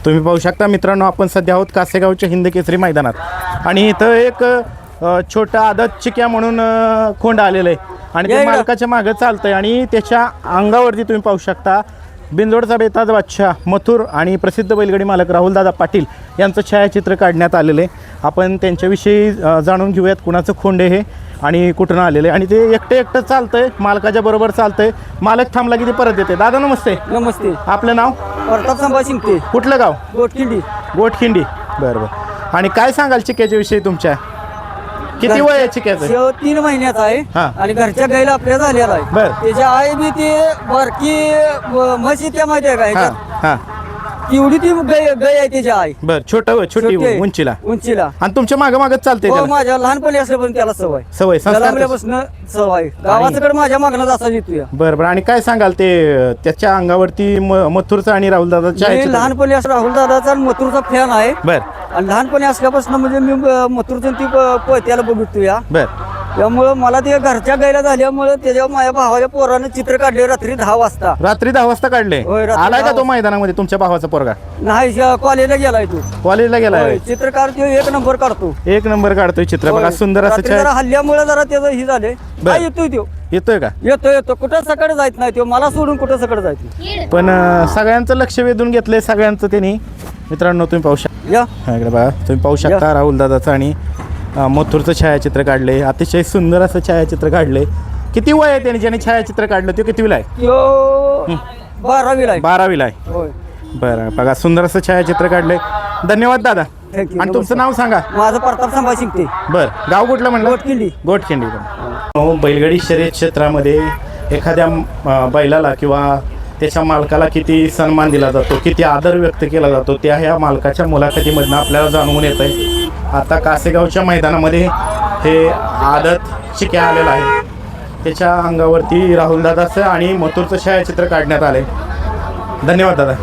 तुम्ही पाहू शकता मित्रांनो, आपण सध्या आहोत कासेगावच्या हिंद केसरी मैदानात आणि इथं एक छोटा आदत चिक्या म्हणून खोंड आलेलं आहे आणि ते मालकाच्या मागं चालतंय आणि त्याच्या अंगावरती तुम्ही पाहू शकता बिंदोडचा बेताज बादशाह मथुर आणि प्रसिद्ध बैलगाडी मालक राहुलदादा पाटील यांचं छायाचित्र काढण्यात आलेलं आहे. आपण त्यांच्याविषयी जाणून घेऊयात, कुणाचं खोंड आहे हे आणि कुठून आलेलं आहे. आणि ते एकटं चालतंय, मालकाच्या बरोबर चालतंय. मालक थांबला की ते परत येते. दादा नमस्ते. नमस्ते. आपलं नाव? प्रताप संभाजी शिंगटे. कुठलं गाव? गोटखिंडी. गोटखिंडी. बरं. आणि काय सांगाल चिक्याच्या विषयी तुमच्या? किती वय आहे चिक्याचं? 3 महिन्याचा आहे हा. आणि घरच्या गाईला आपल्या झालेला आहे. बर. त्याच्या आई बी ती बारकी म्हशी त्या माहिती आहे का? हां तेवढी ती गाय आहे त्याची आई. बर. छोटी छोटी उंचीला. उंचीला. आणि तुमच्या मागच चालते हो, माझ्या लहानपणी असल्यापासून त्याला सवय संस्कार. जन्मल्यापासून सवय. गावाकडे माझ्या मागणं असा येतोय. बरं. आणि काय सांगाल ते त्याच्या अंगावरती मथुरचा आणि राहुलदादाच्या मी लहानपणी असं राहुल दादाचा मथुरचा फॅन आहे. बर आणि लहानपणी असल्यापासून म्हणजे मी मथुरचं ती त्याला बघतो या. बर. त्यामुळं मला ते घरच्या गायला झाल्यामुळे त्याच्यावर माझ्या भावाच्या पोरानं चित्र काढले रात्री 10 वाजता. रात्री 10 वाजता काढले? होय, रात्री आलाय का 10 तो मैदानामध्ये तुमच्या भावाचा पोरगा? नाही, कॉलेजला गेलाय तू. कॉलेजला गेलाय? होय, चित्रकार तो 1 नंबर काढतो. 1 नंबर काढतोय चित्र. बघा होय. सुंदर असं रात्री जरा हल्ल्यामुळे जरा त्याचं हे झाले. बर. काय येतोय तो? येतोय का? येतो कुठं सकाळी जायत नाही तो, मला सोडून कुठं सकाळी जायचं. पण सगळ्यांचं लक्ष वेधून घेतलंय सगळ्यांचं त्यांनी. मित्रांनो तुम्ही पाहू शकता, या इकडे बघा तुम्ही पाहू शकता राहुलदादाचं आणि मथुरचं छायाचित्र काढले. अतिशय सुंदर असं छायाचित्र काढले. किती वय आहे त्याने ज्याने छायाचित्र काढलं? ते कितवीला आहे? तो 12वीला आहे. 12वीला आहे. होय. बरं. बघा सुंदर असं छायाचित्र काढले. धन्यवाद दादा. Thank you. आणि तुमचं नाव सांगा? माझं प्रताप संभाजी शिंगटे. बर. गाव कुठलं म्हणलं? गोटखिंडी. गोटखिंडी. बैलगाडी शर्यत क्षेत्रामध्ये एखाद्या बैलाला किंवा त्याच्या मालकाला किती सन्मान दिला जातो, किती आदर व्यक्त केला जातो, त्या ह्या मालकाच्या मुलाखतीमधनं आपल्याला जाणवून येत आहे. आता कासेगावच्या मैदानामध्ये हे आदत चिक्या आलेला आहे. त्याच्या अंगावरती राहुलदादाचं आणि मथुरचं छायाचित्र काढण्यात आले. धन्यवाद दादा.